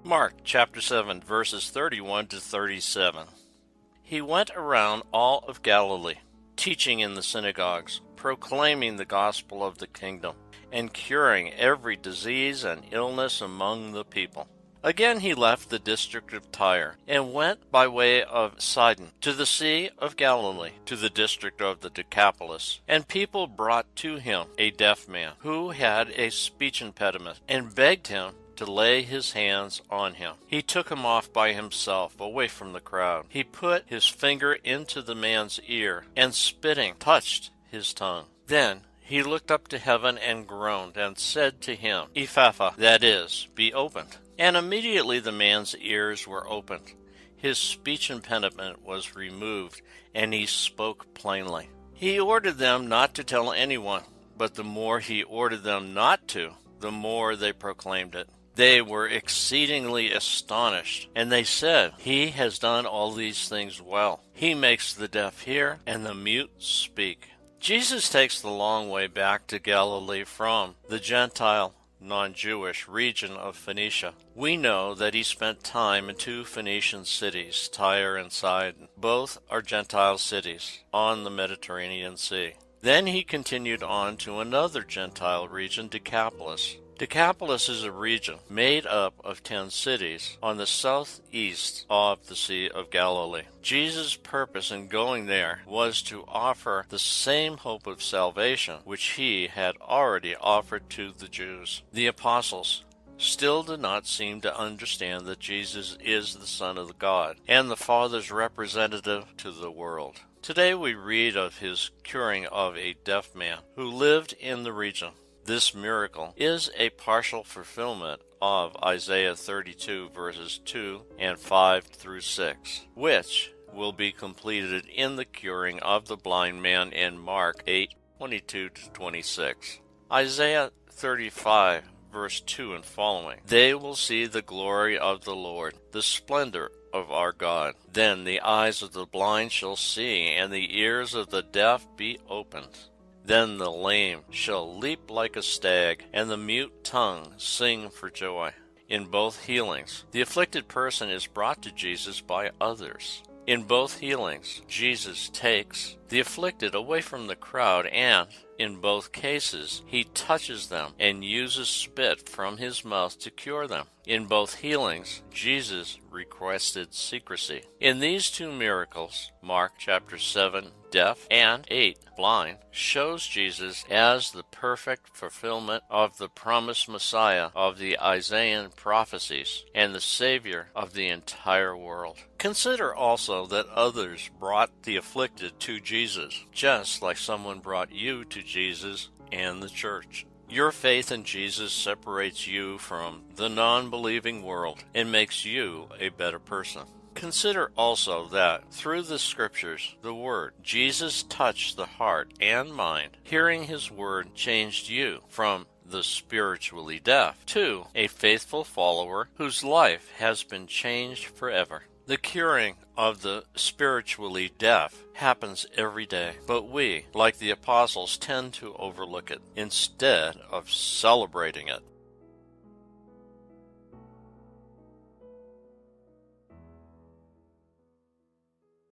Mark chapter 7, verses 31 to 37. He went around all of Galilee, teaching in the synagogues, proclaiming the gospel of the kingdom, and curing every disease and illness among the people. Again he left the district of Tyre, and went by way of Sidon to the Sea of Galilee, to the district of the Decapolis. And people brought to him a deaf man, who had a speech impediment, and begged him to lay his hands on him. He took him off by himself, away from the crowd. He put his finger into the man's ear, and spitting, touched his tongue. Then he looked up to heaven and groaned, and said to him, Ephphatha, that is, be opened. And immediately the man's ears were opened. His speech impediment was removed, and he spoke plainly. He ordered them not to tell anyone, but the more he ordered them not to, the more they proclaimed it. They were exceedingly astonished, and they said, He has done all these things well. He makes the deaf hear, and the mute speak. Jesus takes the long way back to Galilee from the Gentile, non-Jewish region of Phoenicia. We know that he spent time in two Phoenician cities, Tyre and Sidon. Both are Gentile cities on the Mediterranean Sea. Then he continued on to another Gentile region, Decapolis. Decapolis is a region made up of 10 cities on the southeast of the Sea of Galilee. Jesus' purpose in going there was to offer the same hope of salvation which he had already offered to the Jews. The apostles still did not seem to understand that Jesus is the Son of God and the Father's representative to the world. Today we read of his curing of a deaf man who lived in the region. This miracle is a partial fulfillment of Isaiah 32 verses 2 and 5 through 6, which will be completed in the curing of the blind man in Mark 8:22 to 26. Isaiah 35 verse 2 and following. They will see the glory of the Lord, the splendor of our God. Then the eyes of the blind shall see, and the ears of the deaf be opened. Then the lame shall leap like a stag, and the mute tongue sing for joy. In both healings, the afflicted person is brought to Jesus by others. In both healings, Jesus takes the afflicted away from the crowd, and in both cases, he touches them and uses spit from his mouth to cure them. In both healings, Jesus requested secrecy. In these two miracles, Mark chapter 7, deaf, and 8, blind, shows Jesus as the perfect fulfillment of the promised Messiah of the Isaiah prophecies and the Savior of the entire world. Consider also that others brought the afflicted to Jesus, just like someone brought you to Jesus and the church. Your faith in Jesus separates you from the non-believing world and makes you a better person. Consider also that through the scriptures, the Word, Jesus touched the heart and mind. Hearing his word changed you from the spiritually deaf to a faithful follower whose life has been changed forever. The curing of the spiritually deaf happens every day, but we, like the apostles, tend to overlook it instead of celebrating it.